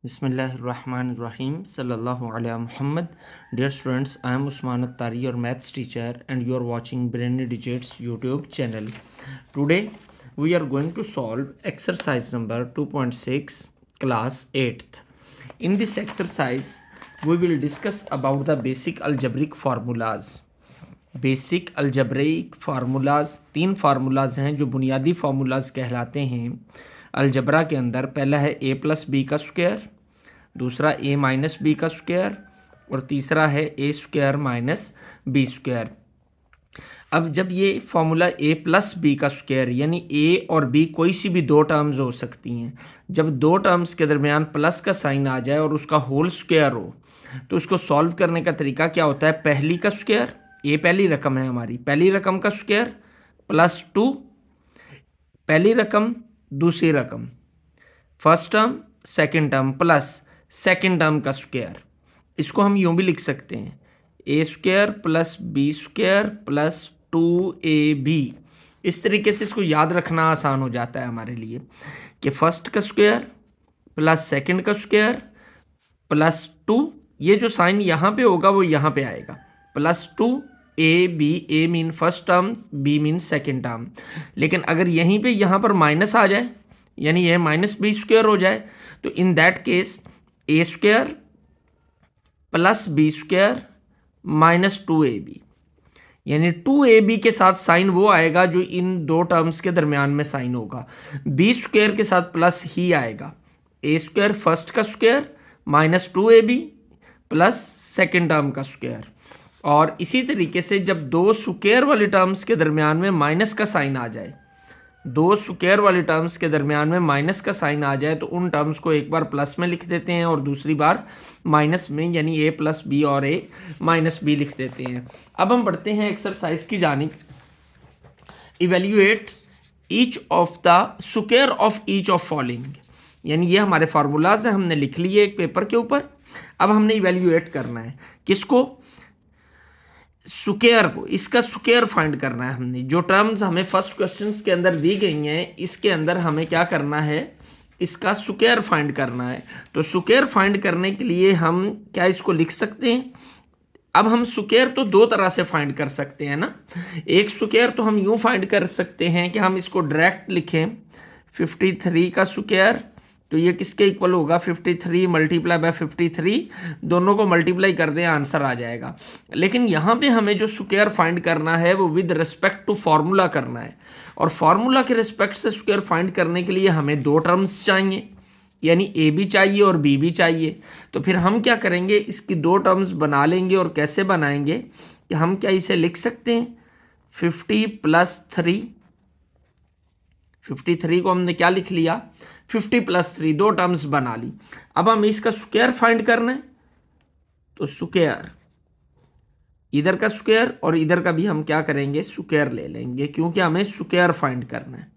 Bismillahirrahmanirrahim. Sallallahu ala Muhammad. Dear students, I am Usman Attari, your maths teacher, and you are watching Brainy Digits YouTube channel. Today, we are going to solve exercise number 2.6, class 8th. In this exercise, we will discuss about the basic algebraic formulas. Basic algebraic formulas, तीन formulas हैं जो बुनियादी formulas कहलाते हैं algebra के अंदर। पहला है a प्लस बी का स्क्वायर, दूसरा a माइनस बी का स्क्वायर और तीसरा है a square minus B square. अब जब ये फार्मूला a प्लस बी का स्क्वायर यानी a और b कोई सी भी दो टर्म्स हो सकती हैं, जब दो टर्म्स के दरमियान प्लस का साइन आ जाए और उसका होल स्क्वायर हो तो उसको सॉल्व करने का तरीका क्या होता है। पहली का स्क्वायर, ये पहली रकम है हमारी, पहली रकम का स्क्वायर प्लस 2, पहली रकम दूसरी रकम, first term second term plus second term का स्क्वायर। इसको हम यूं भी लिख सकते हैं A square plus B square plus 2ab। इस तरीके से इसको याद रखना आसान हो जाता है हमारे लिए कि फर्स्ट का स्क्वायर प्लस सेकंड का स्क्वायर प्लस 2, ये जो साइन यहाँ पे होगा वो यहाँ पे आएगा, plus 2 A B, A mean first term, B mean second term. लेकिन अगर यहीं पे यहाँ पर माइनस आ जाए यानी यह माइनस बी स्क्वायर हो जाए तो in that case A square plus B square minus 2ab, यानी 2ab के साथ साइन वो आएगा जो इन दो टर्म्स के दरमियान में साइन होगा। बी स्क्वायर के साथ प्लस ही आएगा, ए स्क्वायर फर्स्ट का square minus 2ab plus second term का स्क्वायर। और इसी तरीके से जब दो स्क्वायर वाली टर्म्स के दरमियान में माइनस का साइन आ जाए, दो स्क्वायर वाली टर्म्स के दरमियान में माइनस का साइन आ जाए तो उन टर्म्स को एक बार प्लस में लिख देते हैं और दूसरी बार माइनस में, यानी a प्लस बी और a माइनस बी लिख देते हैं। अब हम बढ़ते हैं एक्सरसाइज की जानिब। Evaluate each of the square of each of following, यानी ये हमारे फार्मूलाज हैं, हमने लिख लिए एक पेपर के ऊपर। अब हमने इवेल्युएट करना है किसको, स्क्वायर को, इसका स्क्वायर फाइंड करना है हमने। जो टर्म्स हमें फर्स्ट क्वेश्चंस के अंदर दी गई हैं इसके अंदर हमें क्या करना है, इसका स्क्वायर फाइंड करना है। तो स्क्वायर फाइंड करने के लिए हम क्या इसको लिख सकते हैं। अब हम स्क्वायर तो दो तरह से फाइंड कर सकते हैं ना। एक स्क्वायर तो हम यूं फाइंड कर सकते हैं कि हम इसको डायरेक्ट लिखें 53 का स्क्वायर, तो ये किसके इक्वल होगा 53 मल्टीप्लाई बाय 53, दोनों को मल्टीप्लाई कर दें आंसर आ जाएगा। लेकिन यहाँ पे हमें जो स्क्वायर फाइंड करना है वो विद रिस्पेक्ट टू फार्मूला करना है, और फार्मूला के रिस्पेक्ट से स्क्वायर फाइंड करने के लिए हमें दो टर्म्स चाहिए, यानी ए भी चाहिए और बी भी चाहिए। तो फिर हम क्या करेंगे, इसकी दो टर्म्स बना लेंगे। और कैसे बनाएंगे कि हम क्या इसे लिख सकते हैं 50 प्लस 3, 53 को हमने क्या लिख लिया 50 प्लस 3, दो टर्म्स बना ली। अब हम इसका स्क्वायर फाइंड करना है, तो स्क्वायर, इधर का स्क्वायर और इधर का भी हम क्या करेंगे स्क्वायर ले लेंगे, क्योंकि हमें स्क्वायर फाइंड करना है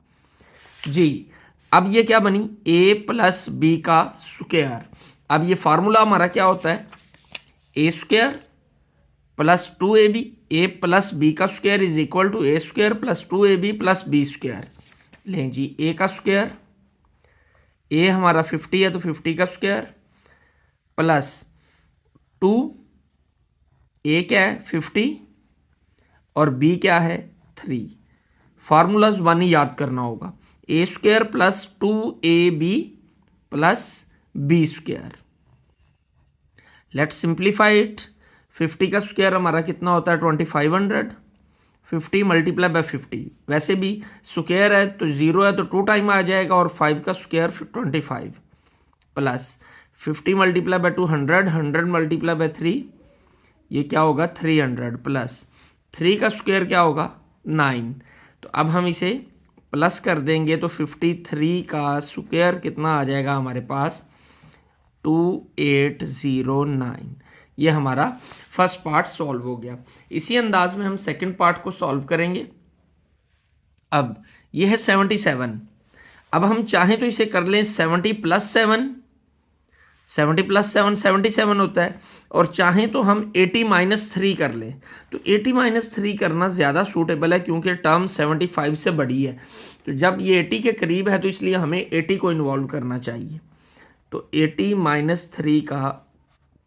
जी। अब ये क्या बनी a प्लस बी का स्क्वायर। अब ये फार्मूला हमारा क्या होता है, ए square plus 2ab, a plus B का square is equal to A square plus 2ab plus B square. लें जी, a का स्क्वायर, a हमारा 50 है तो 50 का स्क्वायर प्लस 2, a क्या है 50 और b क्या है 3। फार्मूलाज वन ही याद करना होगा, a square plus 2ab plus b square. Let's simplify it. 50 का स्क्वायर हमारा कितना होता है 2500, 50 मल्टीप्लाई बाय 50, वैसे भी स्क्वायर है तो 0 है तो 2 टाइम आ जाएगा, और 5 का square 25 plus 50 multiply by 200, 100 multiply by 3, ये क्या होगा 300 प्लस 3 का स्क्वायर क्या होगा 9। तो अब हम इसे प्लस कर देंगे तो 53 का स्क्वायर कितना आ जाएगा हमारे पास 2809। ये हमारा फर्स्ट पार्ट सॉल्व हो गया। इसी अंदाज में हम सेकंड पार्ट को सॉल्व करेंगे। अब ये है 77। अब हम चाहें तो इसे कर लें 70 प्लस 7, 70 प्लस 7 77 होता है, और चाहें तो हम 80 माइनस 3 कर लें। तो 80 माइनस 3 करना ज़्यादा सूटेबल है क्योंकि टर्म 75 से बड़ी है। तो जब ये 80 के करीब है तो इसलिए हमें 80 को इन्वॉल्व करना चाहिए। तो 80 माइनस 3 का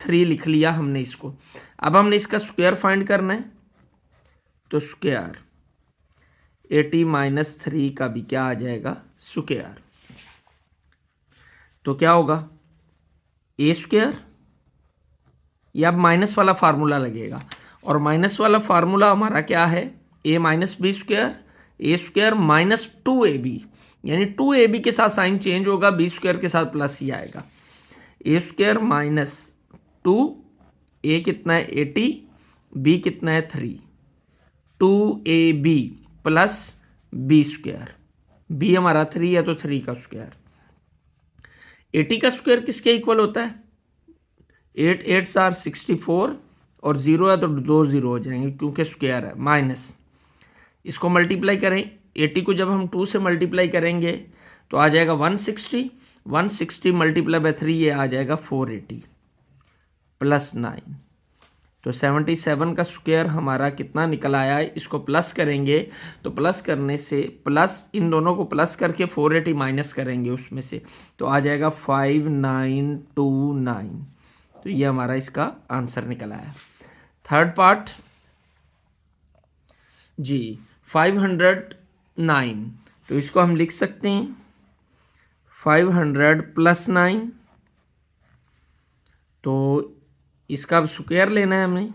3 लिख लिया हमने इसको। अब हमने इसका स्क्वायर फाइंड करना है, तो स्क्वायर 80 माइनस 3 का भी क्या आ जाएगा, स्क्वायर। तो क्या होगा, ए स्क्वायर, या अब माइनस वाला फार्मूला लगेगा, और माइनस वाला फार्मूला हमारा क्या है, ए माइनस बी स्क्वायर, ए स्क्वायर माइनस 2ab, यानी 2ab के साथ साइन चेंज होगा, बी स्क्वायर के साथ प्लस ही आएगा। ए स्क्वायर माइनस 2, ए कितना है 80, बी कितना है 3, 2ab plus B square, B हमारा 3 है तो 3 का स्क्वायर। 80 का स्क्वायर किसके इक्वल होता है, 8 8 आर 64, और 0 है तो 2 0 हो जाएंगे क्योंकि स्क्वायर है, माइनस इसको मल्टीप्लाई करें, 80 को जब हम 2 से मल्टीप्लाई करेंगे तो आ जाएगा 160, 160 मल्टीप्लाई बाय 3 ये आ जाएगा 480 प्लस 9, तो 77 का स्क्वायर हमारा कितना निकल आया है। इसको प्लस करेंगे तो प्लस करने से, प्लस इन दोनों को प्लस करके 480 माइनस करेंगे उसमें से, तो आ जाएगा 5929। तो ये हमारा इसका आंसर निकल आया। थर्ड पार्ट जी 509, तो इसको हम लिख सकते हैं 500 प्लस 9, तो इसका अब स्क्वायर लेना है हमें,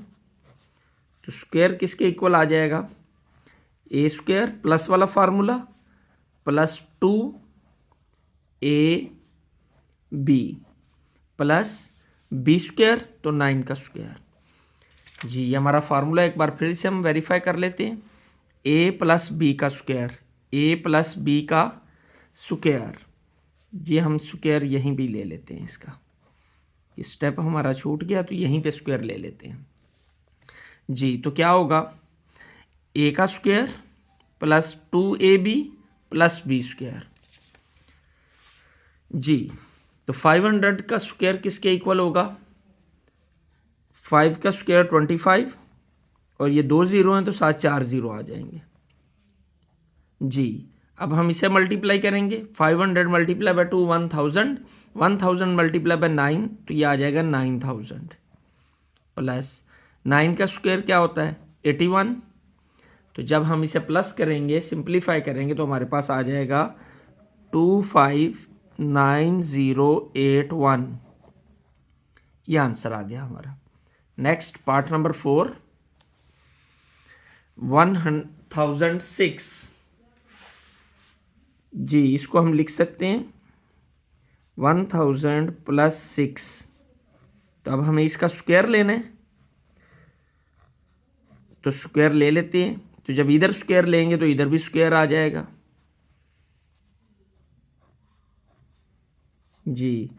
तो स्क्वायर किसके इक्वल आ जाएगा, ए स्क्वायर प्लस वाला formula plus 2ab plus B square, तो 9 का स्क्वायर। जी ये हमारा फार्मूला एक बार फिर से हम वेरीफाई कर लेते हैं, ए प्लस बी का स्क्वायर, ए प्लस बी का स्क्वायर, ये हम स्क्वायर यहीं भी ले लेते हैं, इसका स्टेप हमारा छूट गया तो यहीं पे स्क्वायर ले लेते हैं। जी तो क्या होगा, ए का square plus 2ab plus B square. जी तो 500 का स्क्वायर किसके इक्वल होगा, 5 का स्क्वायर 25, और ये 2 0 हैं तो साथ 4 0 आ जाएंगे। जी अब हम इसे मल्टीप्लाई करेंगे, 500 मल्टीप्लाई बाय 2 1000, 1000 मल्टीप्लाई बाय 9, तो ये आ जाएगा 9000 प्लस 9 का स्क्वायर क्या होता है 81, तो जब हम इसे प्लस करेंगे, सिंप्लीफाई करेंगे, तो हमारे पास आ जाएगा 259081, ये आंसर आ गया हमारा। Next part number 4, 1006। जी इसको हम लिख सकते हैं 1000 प्लस 6, तो अब हमें इसका स्क्वायर लेना है, तो स्क्वायर ले लेते हैं, तो जब इधर स्क्वायर लेंगे तो इधर भी स्क्वायर आ जाएगा। जी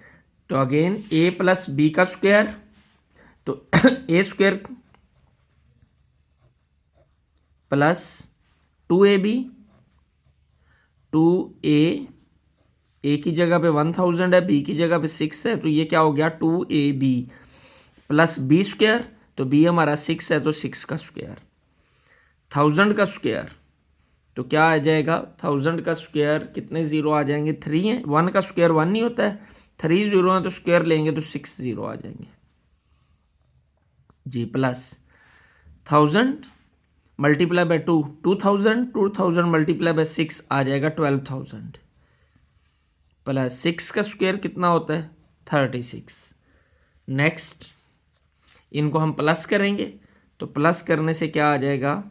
तो अगेन ए प्लस बी का स्क्वायर, तो ए स्क्वायर प्लस 2ab, 2a, ए की जगह पे 1000 है, बी की जगह पे 6 है, तो ये क्या हो गया 2ab प्लस बी स्क्वायर, तो बी हमारा 6 है तो 6 का स्क्वायर। 1000 का स्क्वायर, तो क्या आ जाएगा, 1000 का स्क्वायर कितने जीरो आ जाएंगे, 3 है, 1 का स्क्वायर 1 नहीं होता है, 3 0 है तो स्क्वायर लेंगे तो 6 0 आ जाएंगे। जी plus 1000 multiply by 2 2000, 2000 multiply by 6 आ जाएगा 12000, प्लस 6 का स्क्वायर कितना होता है 36। नेक्स्ट इनको हम प्लस करेंगे, तो प्लस करने से क्या आ जाएगा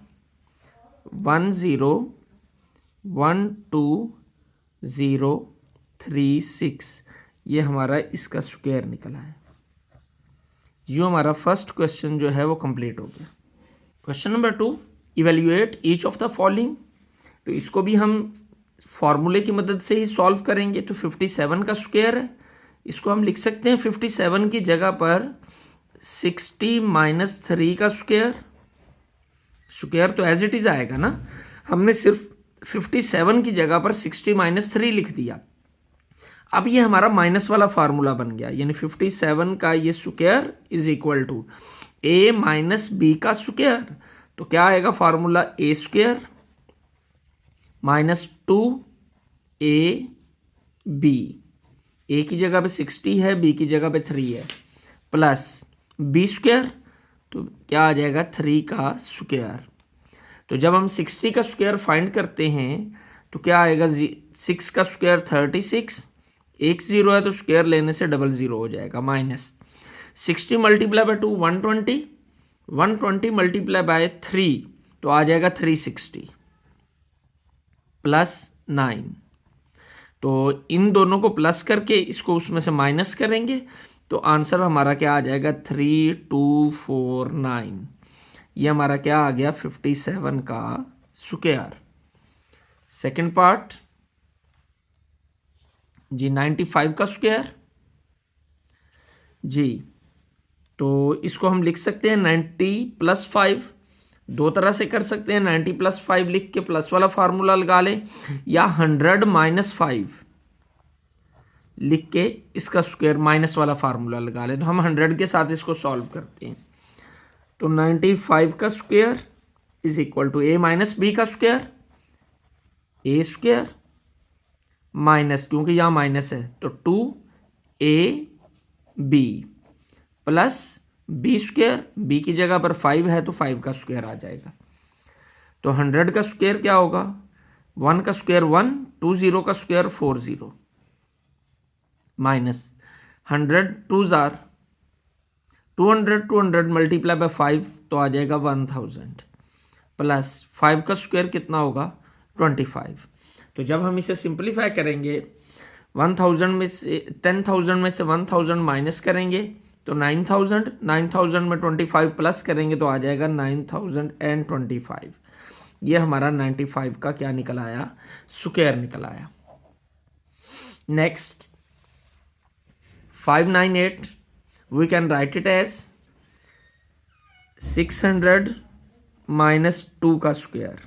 101236, ये हमारा इसका स्क्वायर निकला है। जो हमारा फर्स्ट क्वेश्चन जो है वो कंप्लीट हो गया। Question number 2, evaluate each of the following, तो इसको भी हम फॉर्मूले की मदद से ही सॉल्व करेंगे। तो 57 का स्क्वायर है, इसको हम लिख सकते हैं 57 की जगह पर 60 माइनस 3 का स्क्वायर, स्क्वायर तो एज इट इज आएगा ना, हमने सिर्फ 57 की जगह पर 60 माइनस 3 लिख दिया। अब ये हमारा माइनस वाला फार्मूला बन गया, यानी 57 का ये square is equal to A minus B का स्क्वायर, तो क्या आएगा formula A square minus 2ab A की जगह पे 60 है, बी की जगह पे 3 है, प्लस बी स्क्वायर, तो क्या आ जाएगा 3 का स्क्वायर। तो जब हम 60 का स्क्वायर फाइंड करते हैं तो क्या आएगा, 6 का स्क्वायर 36, एक जीरो है तो स्क्वायर लेने से डबल जीरो हो जाएगा, minus 60 multiply by 2 120, 120 multiply by 3 तो आ जाएगा 360 प्लस 9। तो इन दोनों को प्लस करके इसको उसमें से माइनस करेंगे तो आंसर हमारा क्या आ जाएगा 3249। ये हमारा क्या आ गया 57 का स्क्वायर। सेकंड पार्ट जी 95 का स्क्वायर जी, तो इसको हम लिख सकते हैं 90 प्लस 5, दो तरह से कर सकते हैं, 90 प्लस 5 लिख के प्लस वाला फार्मूला लगा लें, या 100 माइनस 5 लिख के इसका स्क्वायर माइनस वाला फार्मूला लगा लें। तो हम 100 के साथ इसको सॉल्व करते हैं। तो 95 का square is equal to A minus B का स्क्वायर, ए स्क्वायर माइनस, क्योंकि यहाँ माइनस है तो 2 AB plus B square, B की जगह पर 5 है तो 5 का स्क्वायर आ जाएगा। तो 100 का स्क्वायर क्या होगा, 1 का स्क्वायर 1, 20 का square 40 minus 100 2s are 200, 200 multiply by 5 तो आ जाएगा 1000 प्लस 5 का स्क्वायर कितना होगा 25। तो जब हम इसे सिंप्लीफाई करेंगे 1000 में से 10,000 में से 1000 माइनस करेंगे तो 9000, 9000 में 25 प्लस करेंगे तो आ जाएगा 9025। ये हमारा 95 का क्या निकल आया, स्क्वायर निकल आया। Next 598 we can write it as 600 minus 2 का स्क्वायर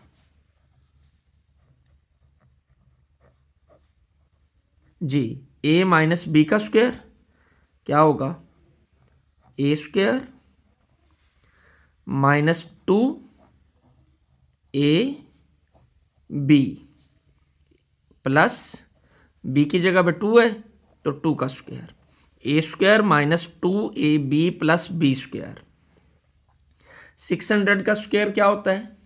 जी, a माइनस बी का स्क्वायर क्या होगा, a square minus 2AB plus b की जगह पे 2 है तो 2 का स्क्वायर, ए square minus 2AB plus B square. 600 का स्क्वायर क्या होता है,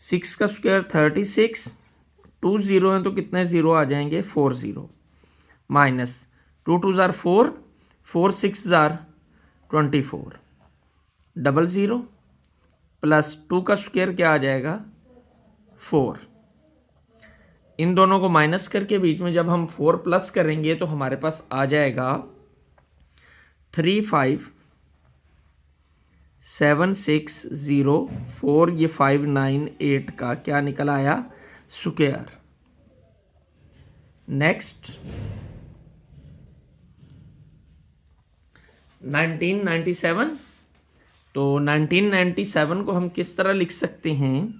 6 का स्क्वायर 36, 2 जीरो है तो कितने जीरो आ जाएंगे 40 माइनस 2 2 जार 4, 4 6 जार 24 00 प्लस 2 का स्क्वायर क्या आ जाएगा 4। इन दोनों को माइनस करके बीच में जब हम 4 प्लस करेंगे तो हमारे पास आ जाएगा 35760 ये 598 का क्या निकल आया स्क्वायर। नेक्स्ट 1997, तो 1997 को हम किस तरह लिख सकते हैं,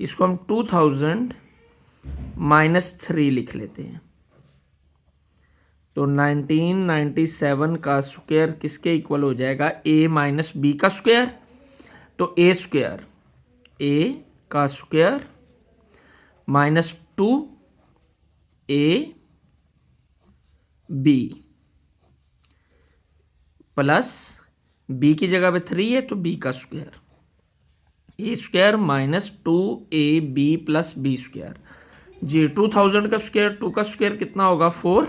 इसको हम 2000 माइनस 3 लिख लेते हैं। तो 1997 का स्क्वायर किसके इक्वल हो जाएगा, a माइनस बी का स्क्वायर, तो a स्क्वायर, a का square minus 2AB plus b की जगह पे 3 है तो b का square, a square minus 2AB plus b square जी। 2000 का स्क्वायर, 2 का स्क्वायर कितना होगा 4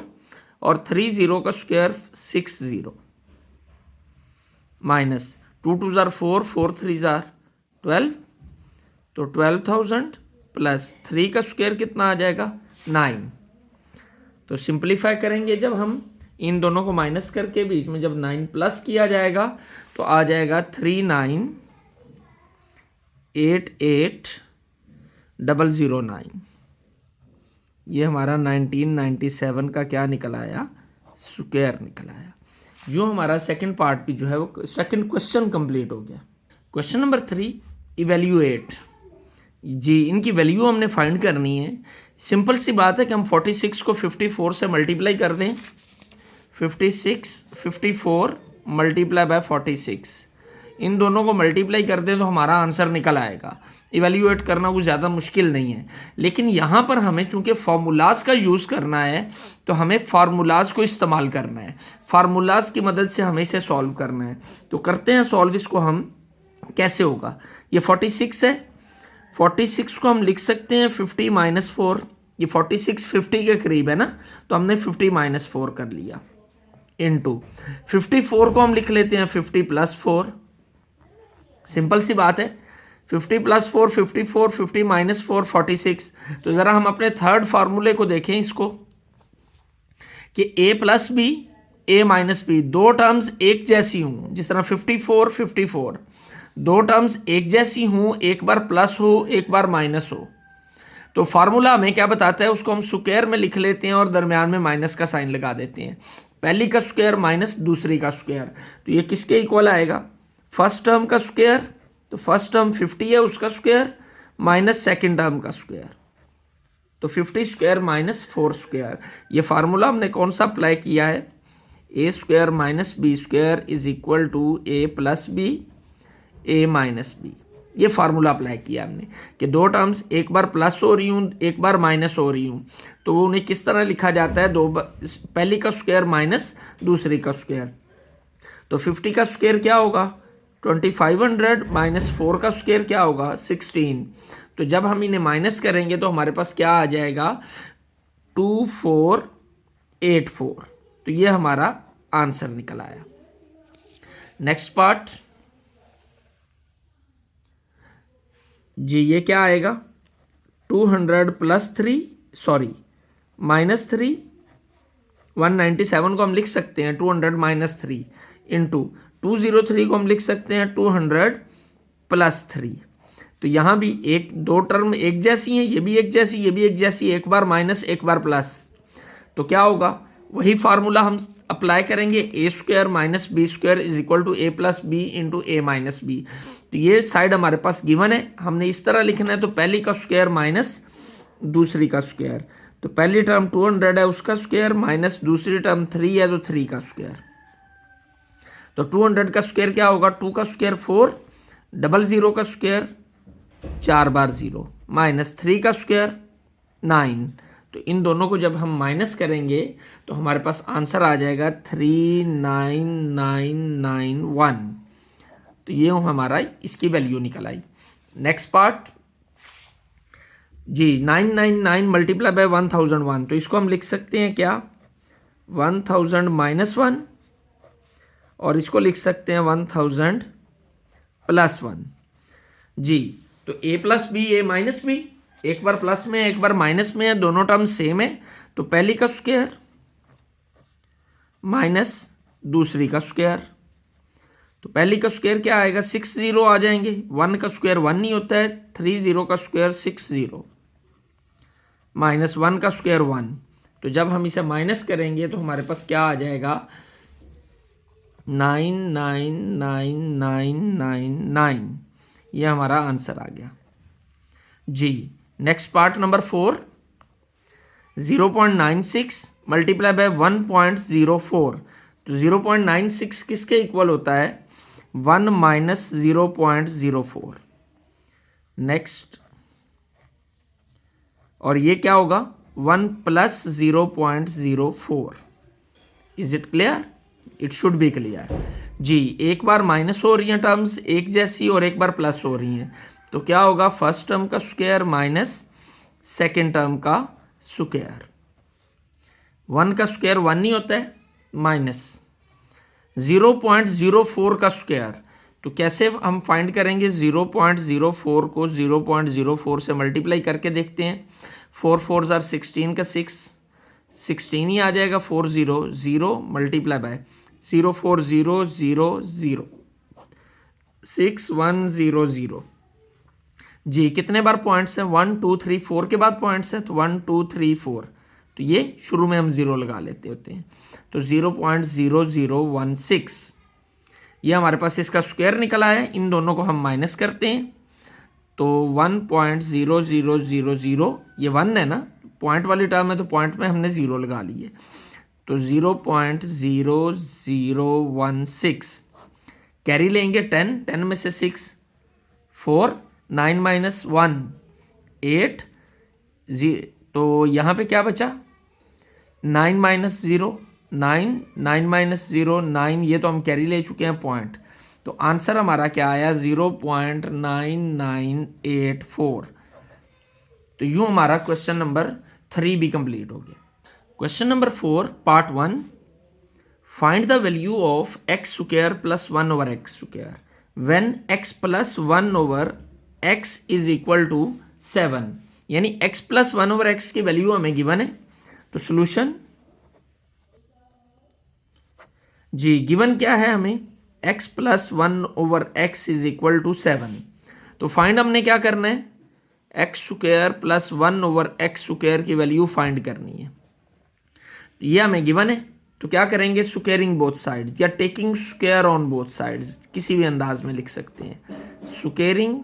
और 30 का स्क्वायर 60 माइनस 2 2 जार 4, 4 3 जार 12 तो 12,000 प्लस 3 का स्क्वायर कितना आ जाएगा 9। तो सिंप्लीफाई करेंगे जब हम इन दोनों को माइनस करके बीच में जब 9 प्लस किया जाएगा तो आ जाएगा 3988009। ये हमारा 1997 का क्या निकल आया स्क्वायर निकल आया। जो हमारा सेकंड पार्ट भी जो है वो सेकंड क्वेश्चन कंप्लीट हो गया। क्वेश्चन नंबर 3 इवेल्यूएट जी, इनकी वैल्यू हमने फाइंड करनी है। सिंपल सी बात है कि हम 46 को 54 से मल्टीप्लाई कर दें, 56 54 मल्टीप्लाई बाय 46, इन दोनों को मल्टीप्लाई कर दें तो हमारा आंसर निकल आएगा। इवेल्यूएट करना कुछ ज़्यादा मुश्किल नहीं है, लेकिन यहाँ पर हमें चूंकि फार्मूलाज का यूज़ करना है तो हमें फार्मूलाज को इस्तेमाल करना है, फार्मूलाज की मदद से हमें इसे सॉल्व करना है। तो करते हैं सॉल्व इसको हम। कैसे होगा, ये 46 है, 46 को हम लिख सकते हैं 50 माइनस 4, ये 46 50 के करीब है ना, तो हमने 50 माइनस 4 कर लिया, इनटू 54 को हम लिख लेते हैं 50 प्लस 4। सिंपल सी बात है, 50 प्लस 4 54, 50 माइनस 4 46। तो ज़रा हम अपने थर्ड फार्मूले को देखें इसको, कि a plus B a minus B, दो टर्म्स एक जैसी हूँ, जिस तरह 54 54, दो टर्म्स एक जैसी हूँ, एक बार प्लस हो एक बार माइनस हो, तो फार्मूला हमें क्या बताता है, उसको हम स्क्वायर में लिख लेते हैं और दरमियान में माइनस का साइन लगा देते हैं। पहली का स्क्वायर माइनस दूसरी का स्क्वायर, तो ये किसके इक्वल आएगा, फर्स्ट टर्म का स्क्वायर, तो फर्स्ट टर्म 50 है उसका स्क्वायर, माइनस सेकेंड टर्म का स्क्वायर, तो 50 स्क्वायर माइनस 4 स्क्वायर। ये फार्मूला हमने कौन सा अप्लाई किया है, ए square minus B square is equal to a plus B A minus b. ये फार्मूला अप्लाई किया हमने कि दो टर्म्स एक बार प्लस हो रही हूँ एक बार माइनस हो रही हूँ, तो वो उन्हें किस तरह लिखा जाता है, पहली का स्क्वायर माइनस दूसरी का स्क्वायर। तो 50 का स्क्वायर क्या होगा 2500 माइनस 4 का स्क्वायर क्या होगा 16। तो जब हम इन्हें माइनस करेंगे तो हमारे पास क्या आ जाएगा 2484। तो ये हमारा आंसर निकल आया। नेक्स्ट पार्ट जी, ये क्या आएगा 200 प्लस 3 सॉरी माइनस 3, 197 को हम लिख सकते हैं 200 माइनस 3 इंटू 203 को हम लिख सकते हैं 200 प्लस 3। तो यहाँ भी एक दो टर्म एक जैसी हैं, ये भी एक जैसी ये भी एक जैसी, एक बार माइनस एक बार प्लस, तो क्या होगा वही फार्मूला हम अप्लाई करेंगे, a square minus B square is equal to a plus b into a minus b. तो ये साइड हमारे पास गिवन है, हमने इस तरह लिखना है, तो पहली का स्क्वायर माइनस दूसरी का स्क्वायर, तो पहली टर्म 200 है उसका स्क्वायर माइनस दूसरी टर्म 3 है तो 3 का स्क्वायर। तो 200 का स्क्वायर क्या होगा 2 का स्क्वायर 4, 00 का स्क्वायर 4 बार 0 माइनस 3 का स्क्वायर 9। तो इन दोनों को जब हम माइनस करेंगे तो हमारे पास आंसर आ जाएगा 39991। तो ये हमारा इसकी वैल्यू निकल आई। नेक्स्ट पार्ट जी 999 मल्टीप्लाई बाय 1001, तो इसको हम लिख सकते हैं क्या 1000 माइनस 1 और इसको लिख सकते हैं 1000 प्लस 1 जी। तो a plus B A minus B, एक बार प्लस में एक बार माइनस में है, दोनों टर्म सेम है, तो पहली का स्क्वायर माइनस दूसरी का स्क्वायर, तो पहली का स्क्वायर क्या आएगा 60 आ जाएंगे, 1 का स्क्वायर 1 नहीं होता है, 30 का स्क्वायर 60 माइनस 1 का स्क्वायर 1। तो जब हम इसे माइनस करेंगे तो हमारे पास क्या आ जाएगा 999999, ये हमारा आंसर आ गया जी। Next part number 4 0.96 multiply by 1.04, तो 0.96 किसके इक्वल होता है 1 माइनस 0.04। नेक्स्ट, और ये क्या होगा 1 plus 0.04। Is it clear, it should be clear जी। एक बार माइनस हो रही हैं टर्म्स एक जैसी और एक बार प्लस हो रही हैं, तो क्या होगा फर्स्ट टर्म का स्क्वायर माइनस सेकेंड टर्म का स्क्वायर, 1 का स्क्वायर 1 नहीं होता है, माइनस 0.04 का स्क्वायर। तो कैसे हम फाइंड करेंगे 0.04 को 0.04 से मल्टीप्लाई करके देखते हैं, 4 4 आर 16 का 16 ही आ जाएगा, 400 मल्टीप्लाई बाय 04000 6100 जी। कितने बार पॉइंट्स हैं 1 2 3 4 के बाद पॉइंट्स हैं, तो 1 2 3 4, तो ये शुरू में हम 0 लगा लेते होते हैं, तो 0.0016 ये हमारे पास इसका स्क्वायर निकला है। इन दोनों को हम माइनस करते हैं तो 1.0000, ये 1 है ना, पॉइंट वाली टर्म है तो पॉइंट में हमने 0 लगा लिए, तो 0.0016 कैरी लेंगे 10, 10 में से 6 4, 9 माइनस 1 8 तो यहाँ पे क्या बचा 9 माइनस 0 9, 9 माइनस 0 9, ये तो हम कैरी ले चुके हैं पॉइंट। तो आंसर हमारा क्या आया 0.9984। तो यूं हमारा क्वेश्चन नंबर 3 भी कंप्लीट हो गया। Question number 4 part 1, find the value of x square plus 1 over x square when X plus 1 over x is equal to 7। यानी एक्स प्लस 1 ओवर एक्स की वैल्यू हमें गिवन है। तो सोल्यूशन जी given क्या है हमें x plus 1 over x is equal to 7। तो फाइंड हमने क्या करना है x square plus 1 over x square की वैल्यू फाइंड करनी है। ये हमें गिवन है। तो क्या करेंगे स्क्वायरिंग बोथ साइड्स या taking square on both sides, किसी भी अंदाज में लिख सकते हैं स्क्वायरिंग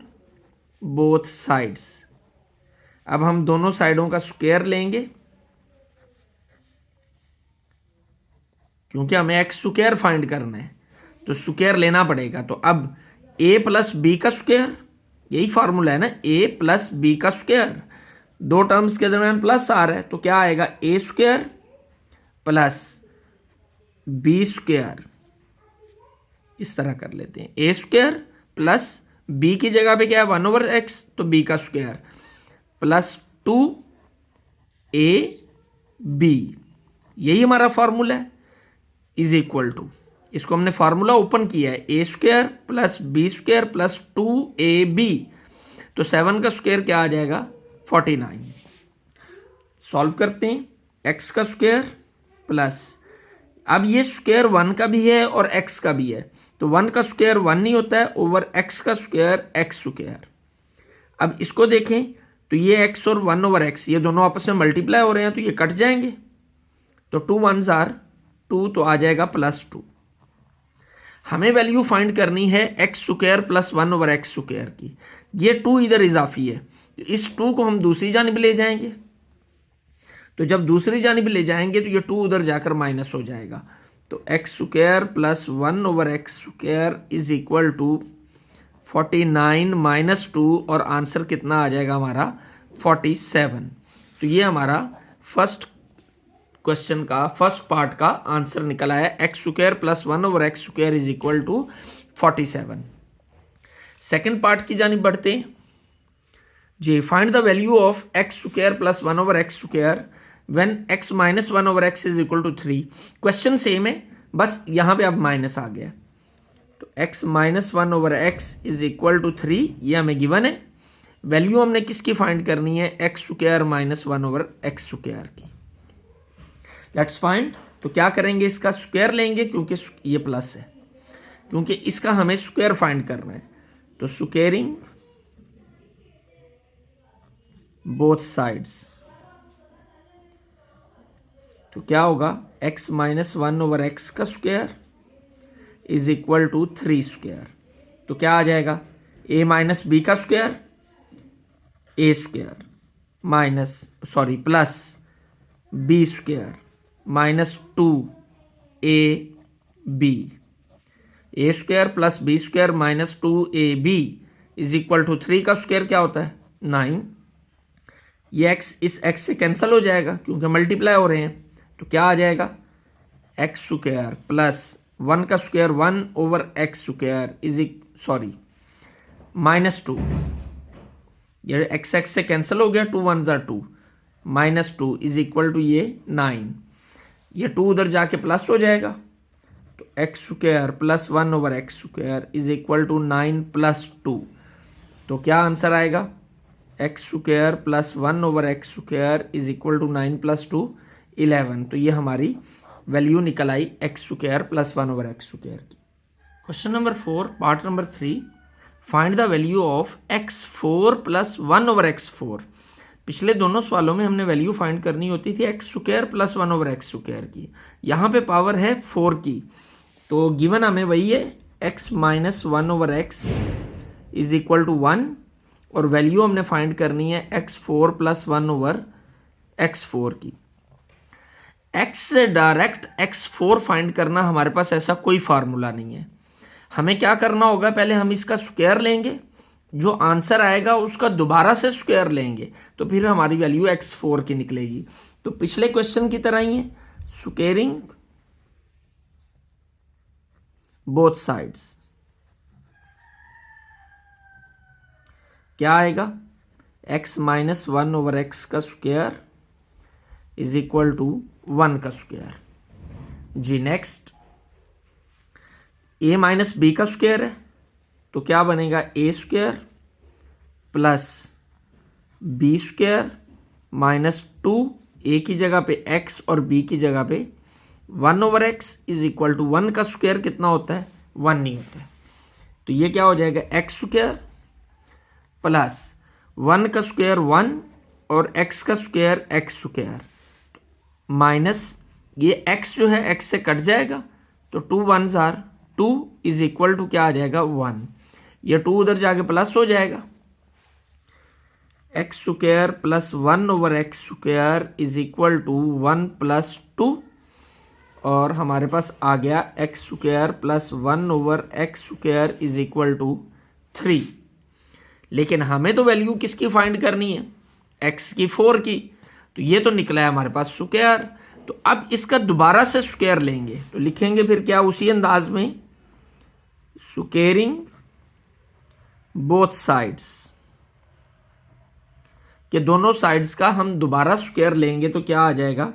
बोथ साइड्स। अब हम दोनों साइडों का स्क्वायर लेंगे क्योंकि हमें एक्स स्क्वायर फाइंड करना है तो स्क्वायर लेना पड़ेगा। तो अब a प्लस बी का स्क्वायर, यही फार्मूला है ना, a प्लस बी का स्क्वायर, दो टर्म्स के दरमियान प्लस आ रहा है तो क्या आएगा a square plus B square. इस तरह कर लेते हैं a स्क्वायर प्लस b की जगह पे क्या है 1 ओवर एक्स तो b का स्क्वायर प्लस 2ab, यही हमारा फार्मूला है इज इक्वल टू, इसको हमने फार्मूला ओपन किया है a square plus B square plus 2ab। तो 7 का स्क्वायर क्या आ जाएगा 49। सॉल्व करते हैं x का स्क्वायर प्लस, अब ये स्क्वायर 1 का भी है और x का भी है तो 1 का स्क्वायर 1 नहीं होता है ओवर x का स्क्वायर x स्क्वायर। अब इसको देखें तो ये x और 1 ओवर x ये दोनों आपस में मल्टीप्लाई हो रहे हैं तो ये कट जाएंगे तो 2 1s आर 2 तो आ जाएगा प्लस 2। हमें वैल्यू फाइंड करनी है x square plus 1 over x square की। ये 2 इधर इजाफी है तो इस 2 को हम दूसरी जानिब ले जाएंगे। तो जब दूसरी जानिब ले जाएंगे तो ये 2 उधर जाकर माइनस हो जाएगा। तो x square plus 1 over x square is equal to 49 minus 2 और आंसर कितना आ जाएगा हमारा 47। तो ये हमारा फर्स्ट क्वेश्चन का फर्स्ट पार्ट का आंसर निकला है x square plus 1 over x square is equal to 47। Second part की जानिब बढ़ते हैं जी। Find the value of x square plus 1 over x square when x minus 1 over x is equal to 3। Question same है बस यहाँ पे अब माइनस आ गया तो x minus 1 over x is equal to 3 ये हमें गिवन है। वैल्यू हमने किसकी फाइंड करनी है x square minus 1 over x square की। Let's find. तो क्या करेंगे इसका स्क्वायर लेंगे क्योंकि ये प्लस है, क्योंकि इसका हमें स्क्वायर फाइंड करना है तो स्क्वायरिंग बोथ साइड्स। तो क्या होगा x माइनस 1 ओवर एक्स का square is equal to 3 square. तो क्या आ जाएगा a माइनस बी का square a square minus plus B square minus 2ab, A square plus B square minus 2ab is equal to 3 का square क्या होता है 9। ये x इस x से कैंसिल हो जाएगा क्योंकि मल्टीप्लाई हो रहे हैं तो क्या आ जाएगा एक्स स्क्वायर प्लस 1 का square 1 over x square is minus 2, ये एक्स एक्स से कैंसिल हो गया 2 1s are 2 minus 2 is equal to ये 9, ये 2 उधर जाके प्लस हो जाएगा तो x square plus 1 over x square is equal to 9 plus 2। तो क्या आंसर आएगा x square plus 1 over x square is equal to 9 plus 2 11। तो ये हमारी वैल्यू निकल आई x square plus 1 over x square की। Question number 4 part number 3, find the value of x4 plus 1 over x4। पिछले दोनों सवालों में हमने वैल्यू फाइंड करनी होती थी x square plus 1 over x square की, यहाँ पे पावर है 4 की तो गिवन हमें वही है x minus 1 over x is equal to 1 और वैल्यू हमने फाइंड करनी है x4 प्लस 1 ओवर x4 की। x से डायरेक्ट x4 फाइंड करना हमारे पास ऐसा कोई फार्मूला नहीं है। हमें क्या करना होगा, पहले हम इसका स्क्वायर लेंगे, जो आंसर आएगा उसका दोबारा से स्क्वायर लेंगे, तो फिर हमारी वैल्यू x4 की निकलेगी। तो पिछले क्वेश्चन की तरह ही है, स्क्वायरिंग बोथ साइड्स। क्या आएगा, x माइनस 1 ओवर x का स्क्वायर इज इक्वल टू 1 का स्क्वायर। जी नेक्स्ट, a माइनस बी का स्क्वायर है, तो क्या बनेगा, a square plus B square minus 2, a की जगह पे x और b की जगह पे 1 over x is equal to 1 का स्क्वायर कितना होता है, 1 नहीं होता है। तो ये क्या हो जाएगा, x स्क्वायर प्लस 1 का स्क्वायर 1 और x का स्क्वायर x स्क्वायर माइनस ये x जो है x से कट जाएगा, तो 2 1s are 2 is equal to क्या आ जाएगा, 1। ये 2 उधर जाके प्लस हो जाएगा, x square plus 1 over x square is equal to 1 plus 2, और हमारे पास आ गया x square plus 1 over x square is equal to 3। लेकिन हमें तो वैल्यू किसकी फाइंड करनी है, x की 4 की, तो ये तो निकला है हमारे पास स्क्वायर। तो अब इसका दोबारा से स्क्वायर लेंगे, तो लिखेंगे फिर क्या, उसी अंदाज में, स्क्वायरिंग बोथ साइड्स, कि दोनों साइड्स का हम दोबारा स्क्वायर लेंगे, तो क्या आ जाएगा,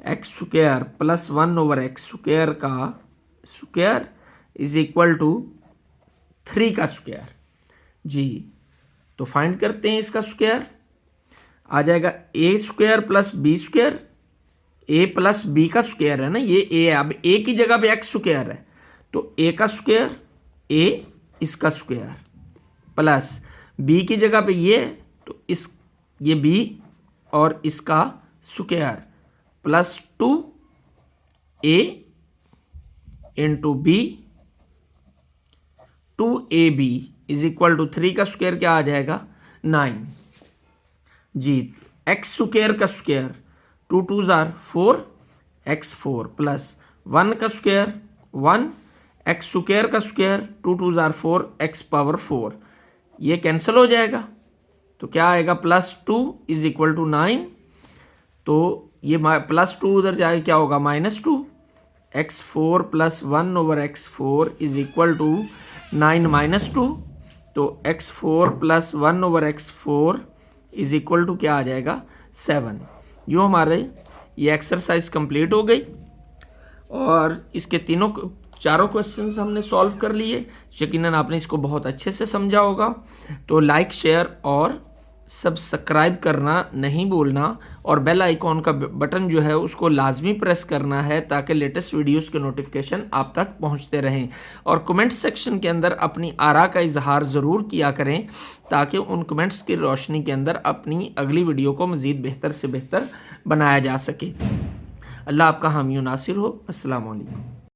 x square plus 1 over x square का स्क्वायर इज इक्वल टू 3 का स्क्वायर। जी तो फाइंड करते हैं इसका स्क्वायर, आ जाएगा A square plus B square, A plus B का स्क्वायर है ना, ये ए है, अब ए की जगह पे एक्स स्क्वायर है, तो ए का स्क्वायर, ए इसका स्क्वायर प्लस बी की जगह पे ये, तो इस ये बी और इसका square plus 2a into B 2ab is equal to 3 का स्क्वायर क्या आ जाएगा, 9। जी एक्स स्क्वायर का square 2 2s are 4 x4 plus 1 का स्क्वायर 1 एक्स स्क्वायर का square 2 2s are 4 x power 4, ये कैंसिल हो जाएगा, तो क्या आएगा, प्लस 2 इज इक्वल टू 9। तो ये प्लस 2 उधर जाए क्या होगा, -2, x4 plus 1 over x4 is equal to 9 -2, तो x4 plus 1 over x4 is equal to क्या आ जाएगा, 7। यूँ हमारे ये एक्सरसाइज कंप्लीट हो गई और इसके चारों क्वेश्चंस हमने सॉल्व कर लिए। यकीनन आपने इसको बहुत अच्छे से समझा होगा। तो लाइक, शेयर और सब्सक्राइब करना नहीं भूलना, और बेल आइकॉन का बटन जो है उसको लाजमी प्रेस करना है ताकि लेटेस्ट वीडियोस के नोटिफिकेशन आप तक पहुंचते रहें। और कमेंट सेक्शन के अंदर अपनी आरा का इजहार ज़रूर किया करें ताकि उन कमेंट्स की रोशनी के अंदर अपनी अगली वीडियो को मज़ीद बेहतर से बेहतर बनाया जा सके। अल्लाह आपका हामी नासिर हो। अस्सलाम वालेकुम।